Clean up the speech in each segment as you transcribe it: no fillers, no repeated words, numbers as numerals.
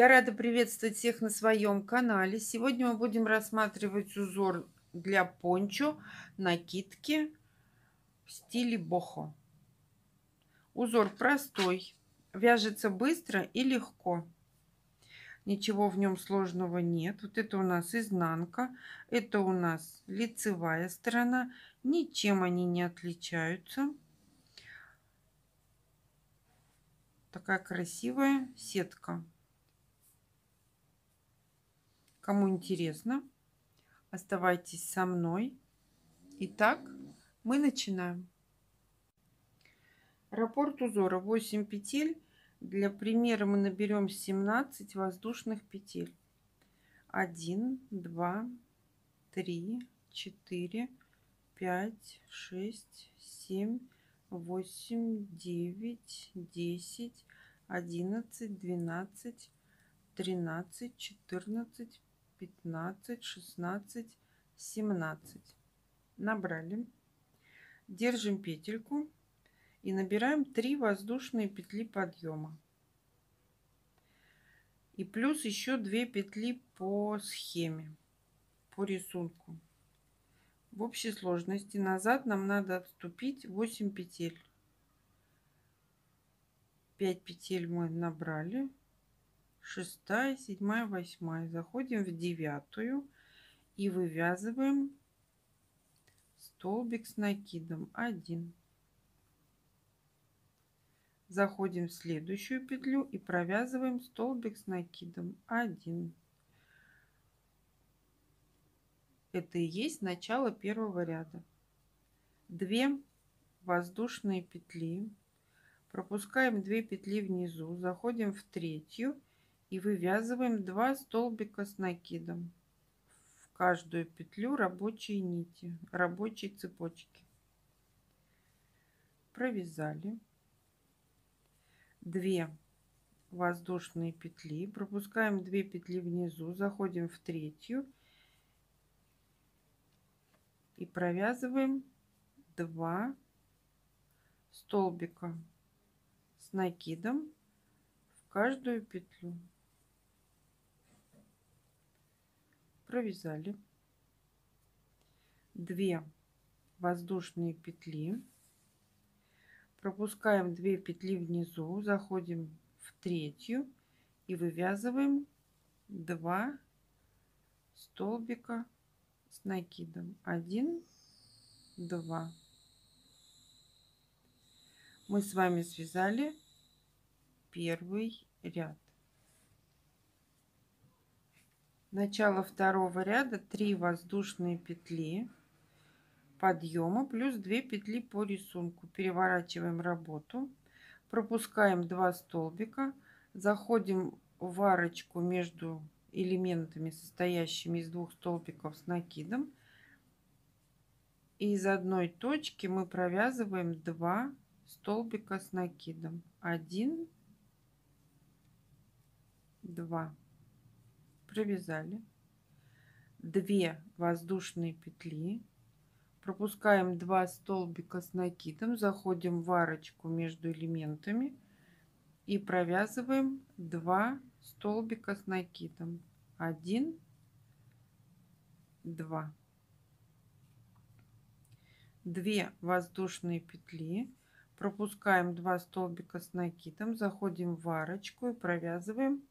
Я рада приветствовать всех на своем канале. Сегодня мы будем рассматривать узор для пончо, накидки в стиле бохо. Узор простой, вяжется быстро и легко. Ничего в нем сложного нет. Вот это у нас изнанка, это у нас лицевая сторона. Ничем они не отличаются. Такая красивая сетка. Кому интересно, оставайтесь со мной. Итак, мы начинаем. Раппорт узора 8 петель. Для примера мы наберем 17 воздушных петель. 1, 2, 3, 4, 5, 6, 7, 8, 9, 10, 11, 12, 13, 14, 15, 16, 17. Набрали. Держим петельку и набираем 3 воздушные петли подъема. И плюс еще 2 петли по схеме, по рисунку. В общей сложности назад нам надо отступить 8 петель. 5 петель мы набрали. 6, 7, 8. Заходим в 9 и вывязываем столбик с накидом 1. Заходим в следующую петлю и провязываем столбик с накидом 1. Это и есть начало первого ряда. 2 воздушные петли, пропускаем 2 петли внизу, заходим в третью и вывязываем 2 столбика с накидом в каждую петлю рабочей нити, рабочей цепочки. Провязали. 2 воздушные петли, пропускаем 2 петли внизу, заходим в третью и провязываем 2 столбика с накидом в каждую петлю. Провязали. 2 воздушные петли, пропускаем 2 петли внизу, заходим в третью и вывязываем 2 столбика с накидом 1, 2. Мы с вами связали первый ряд. Начало второго ряда 3 воздушные петли подъема плюс 2 петли по рисунку. Переворачиваем работу, пропускаем 2 столбика, заходим в арочку между элементами, состоящими из 2 столбиков с накидом, и из одной точки мы провязываем 2 столбика с накидом 1, 2. Провязали. 2 воздушные петли, пропускаем 2 столбика с накидом, заходим в арочку между элементами и провязываем 2 столбика с накидом 1, 2. 2 воздушные петли, пропускаем 2 столбика с накидом, заходим в арочку и провязываем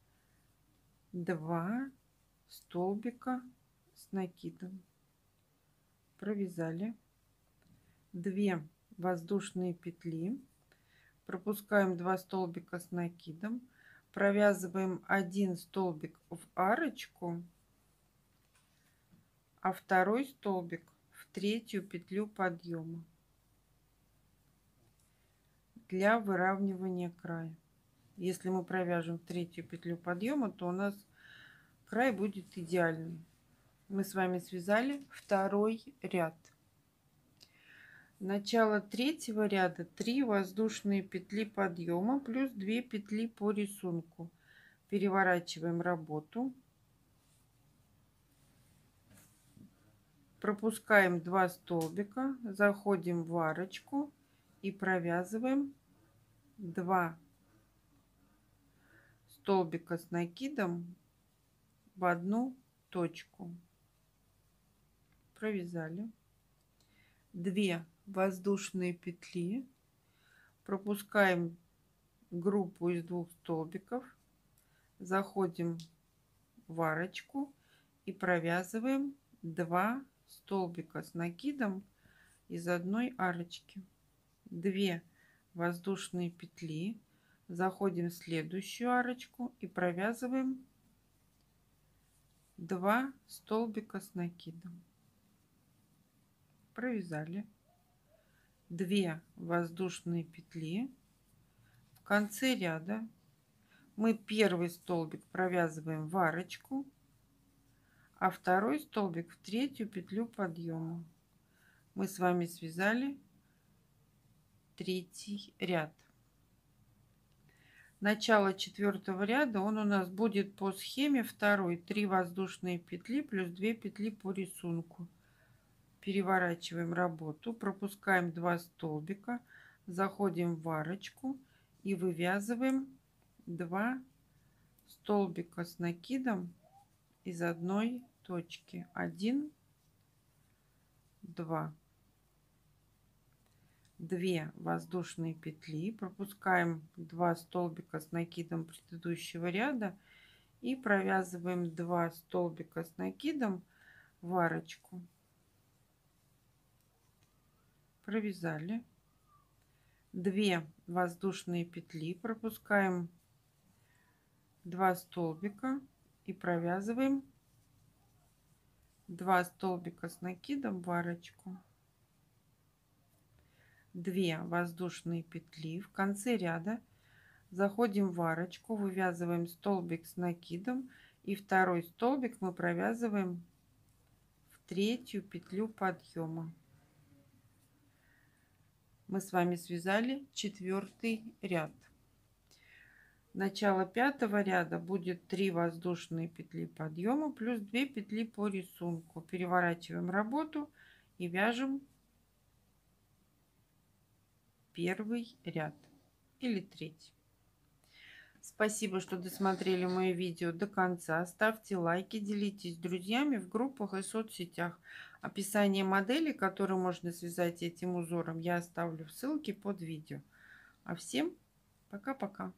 2 столбика с накидом. Провязали. 2 воздушные петли, пропускаем 2 столбика с накидом, провязываем 1 столбик в арочку, а второй столбик в третью петлю подъема для выравнивания края. Если мы провяжем в третью петлю подъема, то у нас край будет идеальный. Мы с вами связали второй ряд. Начало третьего ряда 3 воздушные петли подъема плюс 2 петли по рисунку. Переворачиваем работу, пропускаем 2 столбика, заходим в арочку и провязываем 2 столбика с накидом в одну точку. Провязали. 2 воздушные петли. Пропускаем группу из 2 столбиков. Заходим в арочку и провязываем 2 столбика с накидом из одной арочки. 2 воздушные петли. Заходим в следующую арочку и провязываем 2 столбика с накидом. Провязали. 2 воздушные петли. В конце ряда мы первый столбик провязываем в арочку, а второй столбик в третью петлю подъема. Мы с вами связали третий ряд. Начало 4-го ряда он у нас будет по схеме второй: 3 воздушные петли плюс 2 петли по рисунку. Переворачиваем работу, пропускаем 2 столбика, заходим в арочку и вывязываем 2 столбика с накидом из одной точки. 1, 2. 2 воздушные петли, пропускаем 2 столбика с накидом предыдущего ряда и провязываем 2 столбика с накидом в арочку. Провязали. 2 воздушные петли, пропускаем 2 столбика и провязываем 2 столбика с накидом в арочку. 2 воздушные петли. В конце ряда заходим в арочку, вывязываем столбик с накидом и второй столбик мы провязываем в третью петлю подъема. Мы с вами связали 4-й ряд. Начало 5-го ряда будет 3 воздушные петли подъема плюс 2 петли по рисунку. Переворачиваем работу и вяжем первый ряд или третий. Спасибо, что досмотрели мое видео до конца. Ставьте лайки, делитесь с друзьями в группах и соцсетях. Описание модели, которую можно связать этим узором, я оставлю в ссылке под видео. А всем пока-пока.